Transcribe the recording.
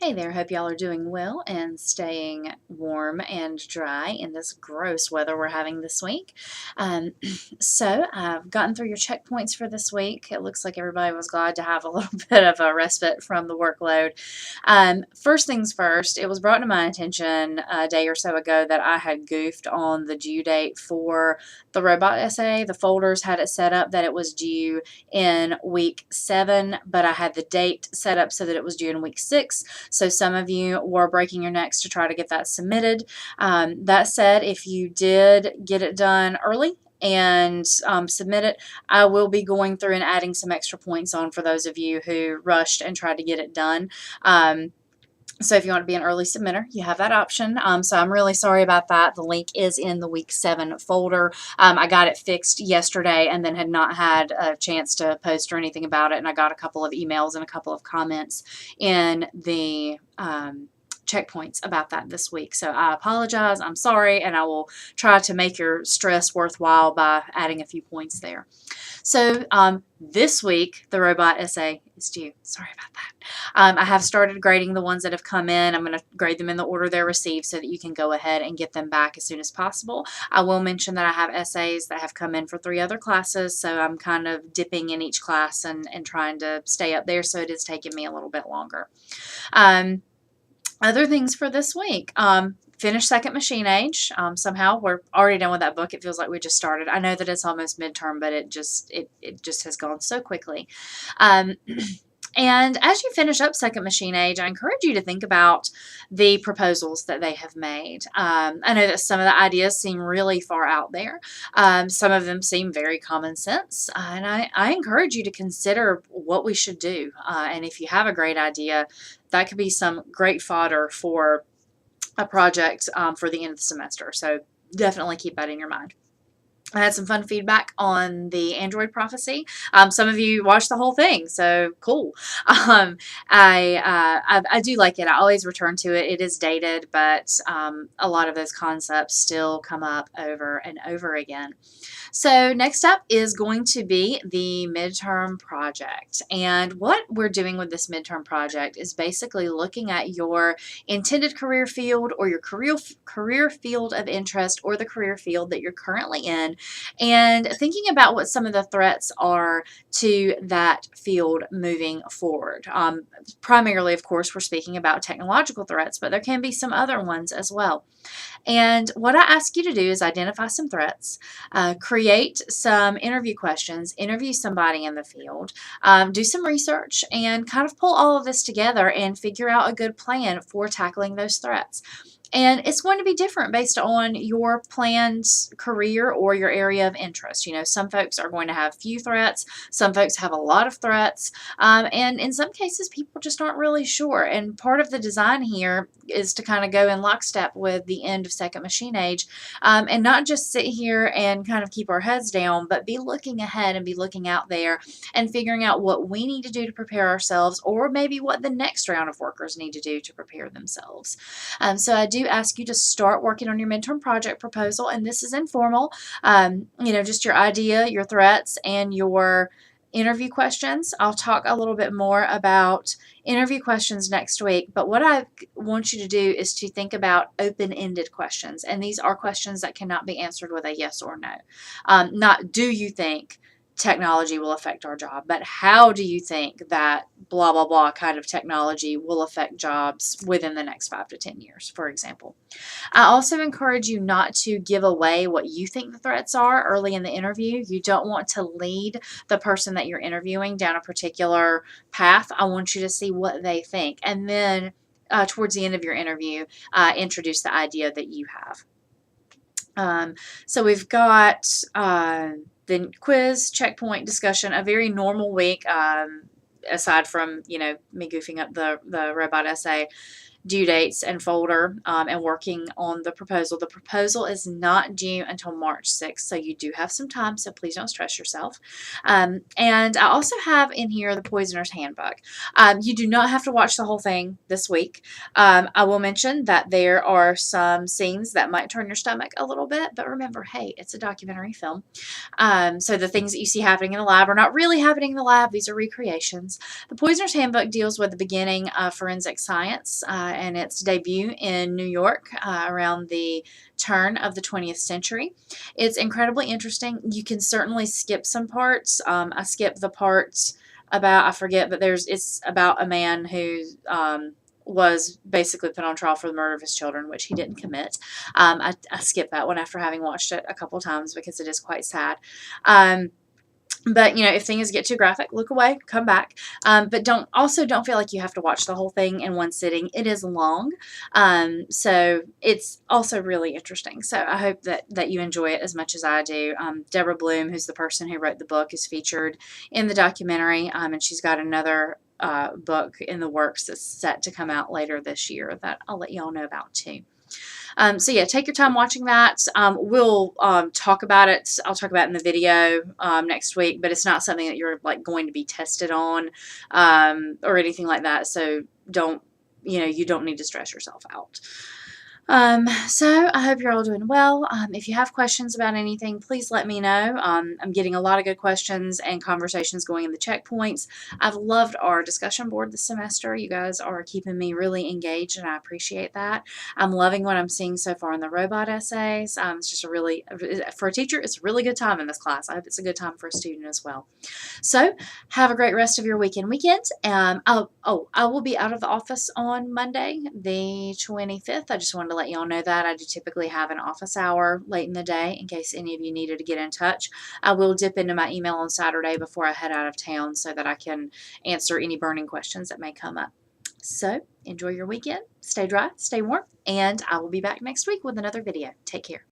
Hey there, hope y'all are doing well and staying warm and dry in this gross weather we're having this week. Um, so, I've gotten through your checkpoints for this week. It looks like everybody was glad to have a little bit of a respite from the workload. First things first, it was brought to my attention a day or so ago that I had goofed on the due date for the robot essay. The folders had it set up that it was due in week 7, but I had the date set up so that it was due in week 6. So some of you were breaking your necks to try to get that submitted. That said, if you did get it done early and submit it, I will be going through and adding some extra points on for those of you who rushed and tried to get it done. So if you want to be an early submitter, you have that option. So I'm really sorry about that. The link is in the week 7 folder. I got it fixed yesterday and then had not had a chance to post or anything about it. And I got a couple of emails and a couple of comments in the checkpoints about that this week. So I apologize. I'm sorry. And I will try to make your stress worthwhile by adding a few points there. So this week, the robot essay is due. Sorry about that. I have started grading the ones that have come in. I'm going to grade them in the order they're received so that you can go ahead and get them back as soon as possible. I will mention that I have essays that have come in for 3 other classes, so I'm kind of dipping in each class and trying to stay up there, so it is taking me a little bit longer. Other things for this week. Finish Second Machine Age. Somehow we're already done with that book. It feels like we just started. I know that it's almost midterm, but it just has gone so quickly. And as you finish up Second Machine Age, I encourage you to think about the proposals that they have made. I know that some of the ideas seem really far out there. Some of them seem very common sense. And I encourage you to consider what we should do. And if you have a great idea, that could be some great fodder for a project for the end of the semester. So definitely keep that in your mind. I had some fun feedback on the Android prophecy. Some of you watched the whole thing, so cool. I do like it. I always return to it. It is dated, but a lot of those concepts still come up over and over again. So next up is going to be the midterm project. And what we're doing with this midterm project is basically looking at your intended career field or your career field of interest or the career field that you're currently in and thinking about what some of the threats are to that field moving forward. Primarily, of course, we're speaking about technological threats, but there can be some other ones as well. And what I ask you to do is identify some threats, create some interview questions, interview somebody in the field, do some research, and kind of pull all of this together and figure out a good plan for tackling those threats. And it's going to be different based on your planned career or your area of interest. You know, some folks are going to have few threats, some folks have a lot of threats, and in some cases, people just aren't really sure. And part of the design here is to kind of go in lockstep with the end of Second Machine Age and not just sit here and kind of keep our heads down, but be looking ahead and be looking out there and figuring out what we need to do to prepare ourselves or maybe what the next round of workers need to do to prepare themselves. So I do ask you to start working on your midterm project proposal, and this is informal. Just your idea, your threats, and your interview questions. I'll talk a little bit more about interview questions next week, but what I want you to do is to think about open-ended questions, and these are questions that cannot be answered with a yes or no. Not do you think technology will affect our job, but how do you think that blah, blah, blah kind of technology will affect jobs within the next 5 to 10 years, for example. I also encourage you not to give away what you think the threats are early in the interview. You don't want to lead the person that you're interviewing down a particular path. I want you to see what they think. And then towards the end of your interview, introduce the idea that you have. So we've got the quiz, checkpoint, discussion, a very normal week, aside from, me goofing up the robot essay. due dates and folder and working on the proposal. The proposal is not due until March 6th, so you do have some time, so please don't stress yourself. And I also have in here the Poisoner's Handbook. You do not have to watch the whole thing this week. I will mention that there are some scenes that might turn your stomach a little bit, but remember, hey, it's a documentary film. So the things that you see happening in the lab are not really happening in the lab. These are recreations. The Poisoner's Handbook deals with the beginning of forensic science and its debut in New York around the turn of the 20th century. It's incredibly interesting. You can certainly skip some parts. I skipped the parts about, I forget, but it's about a man who was basically put on trial for the murder of his children, which he didn't commit. I skipped that one after having watched it a couple times because it is quite sad. But, you know, if things get too graphic, look away, come back. But don't feel like you have to watch the whole thing in one sitting. It is long. So it's also really interesting. So I hope that you enjoy it as much as I do. Deborah Bloom, who's the person who wrote the book, is featured in the documentary. And she's got another book in the works that's set to come out later this year that I'll let y'all know about too. So yeah, take your time watching that. We'll talk about it. I'll talk about it in the video next week, but it's not something that you're like going to be tested on or anything like that. So you don't need to stress yourself out. So I hope you're all doing well. If you have questions about anything, please let me know. I'm getting a lot of good questions and conversations going in the checkpoints. I've loved our discussion board this semester. You guys are keeping me really engaged, and I appreciate that. I'm loving what I'm seeing so far in the robot essays. It's just for a teacher, it's a really good time in this class. I hope it's a good time for a student as well. So have a great rest of your weekend. I will be out of the office on Monday, the 25th. I just wanted to let y'all know that. I do typically have an office hour late in the day in case any of you needed to get in touch. I will dip into my email on Saturday before I head out of town so that I can answer any burning questions that may come up. So enjoy your weekend. Stay dry, stay warm, and I will be back next week with another video. Take care.